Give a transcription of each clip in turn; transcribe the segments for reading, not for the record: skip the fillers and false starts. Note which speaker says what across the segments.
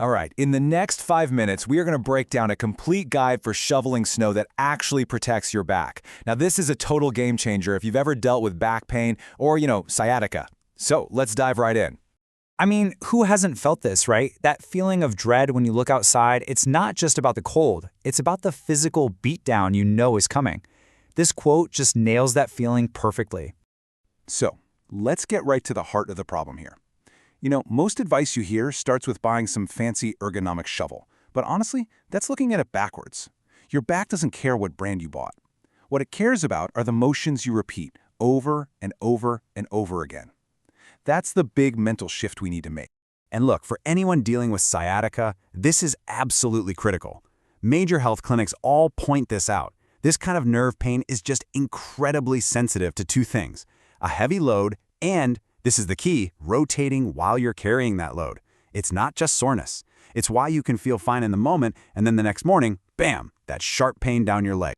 Speaker 1: All right, in the next 5 minutes, we are going to break down a complete guide for shoveling snow that actually protects your back. Now, this is a total game changer if you've ever dealt with back pain or, sciatica. So let's dive right in.
Speaker 2: I mean, who hasn't felt this, right? That feeling of dread when you look outside, it's not just about the cold, it's about the physical beatdown you know is coming. This quote just nails that feeling perfectly.
Speaker 3: So, let's get right to the heart of the problem here. Most advice you hear starts with buying some fancy ergonomic shovel. But honestly, that's looking at it backwards. Your back doesn't care what brand you bought. What it cares about are the motions you repeat over and over and over again. That's the big mental shift we need to make.
Speaker 4: And look, for anyone dealing with sciatica, this is absolutely critical. Major health clinics all point this out. This kind of nerve pain is just incredibly sensitive to two things: a heavy load and, this is the key, rotating while you're carrying that load. It's not just soreness. It's why you can feel fine in the moment and then the next morning, bam, that sharp pain down your leg.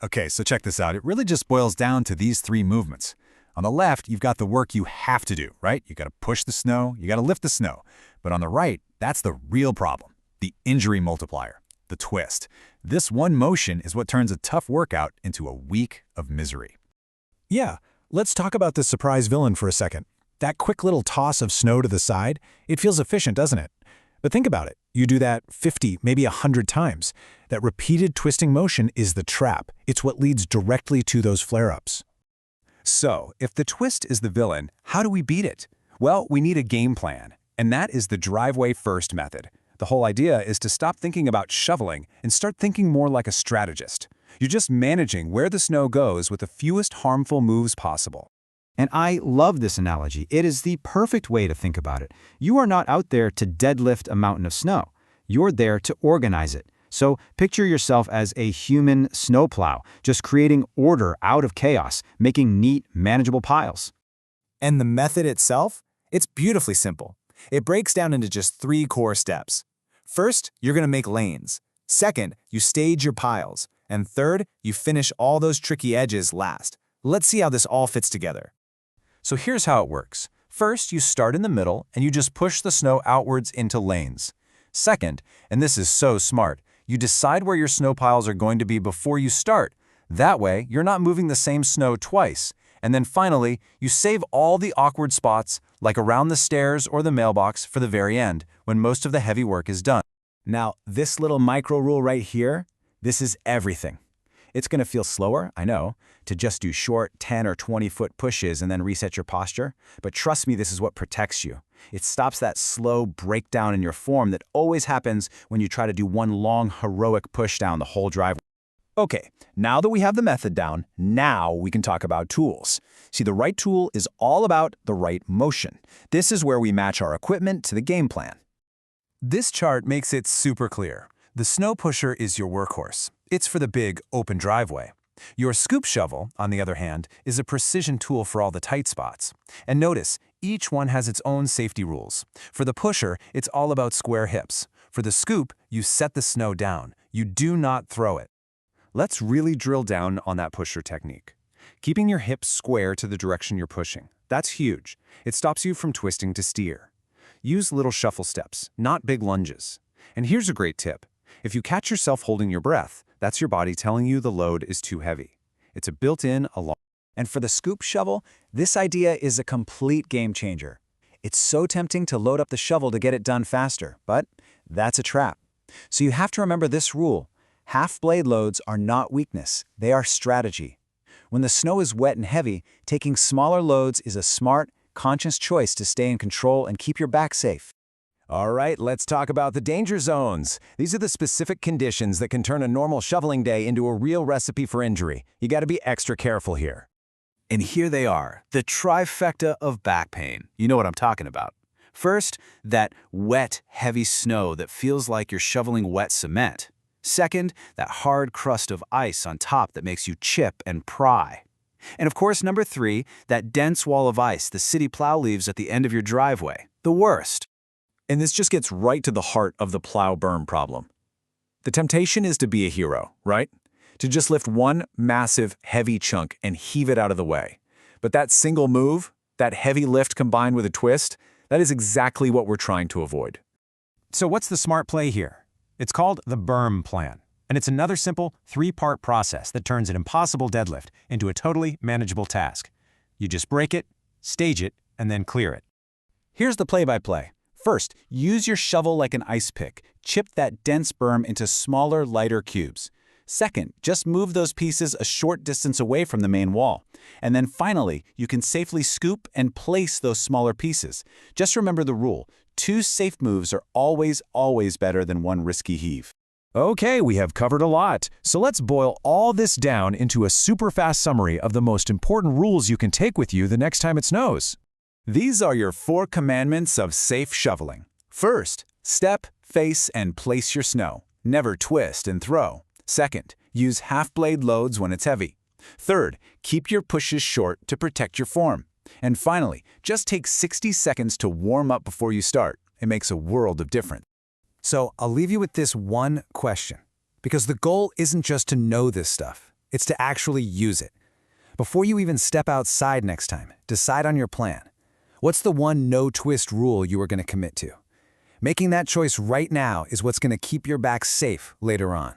Speaker 5: Okay, so check this out. It really just boils down to these three movements. On the left, you've got the work you have to do, right? You got to push the snow, you got to lift the snow. But on the right, that's the real problem, the injury multiplier, the twist. This one motion is what turns a tough workout into a week of misery.
Speaker 6: Yeah, let's talk about the surprise villain for a second. That quick little toss of snow to the side, it feels efficient, doesn't it? But think about it. You do that 50, maybe 100 times. That repeated twisting motion is the trap. It's what leads directly to those flare-ups.
Speaker 1: So, if the twist is the villain, how do we beat it? Well, we need a game plan, and that is the driveway first method. The whole idea is to stop thinking about shoveling and start thinking more like a strategist. You're just managing where the snow goes with the fewest harmful moves possible.
Speaker 2: And I love this analogy. It is the perfect way to think about it. You are not out there to deadlift a mountain of snow. You're there to organize it. So picture yourself as a human snowplow, just creating order out of chaos, making neat, manageable piles.
Speaker 7: And the method itself? It's beautifully simple. It breaks down into just 3 core steps. First, you're going to make lanes. Second, you stage your piles. And third, you finish all those tricky edges last. Let's see how this all fits together.
Speaker 1: So here's how it works. First, you start in the middle and you just push the snow outwards into lanes. Second, and this is so smart, you decide where your snow piles are going to be before you start. That way, you're not moving the same snow twice. And then finally, you save all the awkward spots, like around the stairs or the mailbox, for the very end, when most of the heavy work is done.
Speaker 7: Now, this little micro rule right here, this is everything. It's going to feel slower, I know, to just do short 10 or 20-foot pushes and then reset your posture. But trust me, this is what protects you. It stops that slow breakdown in your form that always happens when you try to do one long, heroic push down the whole driveway.
Speaker 1: Okay, now that we have the method down, now we can talk about tools. See, the right tool is all about the right motion. This is where we match our equipment to the game plan. This chart makes it super clear. The snow pusher is your workhorse. It's for the big, open driveway. Your scoop shovel, on the other hand, is a precision tool for all the tight spots. And notice, each one has its own safety rules. For the pusher, it's all about square hips. For the scoop, you set the snow down. You do not throw it. Let's really drill down on that pusher technique. Keeping your hips square to the direction you're pushing. That's huge. It stops you from twisting to steer. Use little shuffle steps, not big lunges. And here's a great tip. If you catch yourself holding your breath, that's your body telling you the load is too heavy. It's a built-in alarm.
Speaker 7: And for the scoop shovel, this idea is a complete game changer. It's so tempting to load up the shovel to get it done faster, but that's a trap. So you have to remember this rule. Half-blade loads are not weakness, they are strategy. When the snow is wet and heavy, taking smaller loads is a smart, conscious choice to stay in control and keep your back safe.
Speaker 1: All right, let's talk about the danger zones. These are the specific conditions that can turn a normal shoveling day into a real recipe for injury. You got to be extra careful here.
Speaker 4: And here they are, the trifecta of back pain. You know what I'm talking about. First, that wet, heavy snow that feels like you're shoveling wet cement. Second, that hard crust of ice on top that makes you chip and pry. And of course, number 3, that dense wall of ice the city plow leaves at the end of your driveway. The worst.
Speaker 1: And this just gets right to the heart of the plow burn problem. The temptation is to be a hero, right? To just lift one massive, heavy chunk and heave it out of the way. But that single move, that heavy lift combined with a twist, that is exactly what we're trying to avoid.
Speaker 6: So what's the smart play here? It's called the berm plan, and it's another simple 3-part process that turns an impossible deadlift into a totally manageable task. You just break it, stage it, and then clear it.
Speaker 3: Here's the play-by-play. First, use your shovel like an ice pick. Chip that dense berm into smaller, lighter cubes. Second, just move those pieces a short distance away from the main wall. And then finally, you can safely scoop and place those smaller pieces. Just remember the rule: 2 safe moves are always better than 1 risky heave.
Speaker 1: Okay, we have covered a lot. So let's boil all this down into a super fast summary of the most important rules you can take with you the next time it snows.
Speaker 3: These are your 4 commandments of safe shoveling. First, step, face, and place your snow. Never twist and throw. Second, use half-blade loads when it's heavy. Third, keep your pushes short to protect your form. And finally, just take 60 seconds to warm up before you start. It makes a world of difference.
Speaker 1: So I'll leave you with this one question, because the goal isn't just to know this stuff, it's to actually use it. Before you even step outside next time, decide on your plan. What's the one no-twist rule you are going to commit to? Making that choice right now is what's going to keep your back safe later on.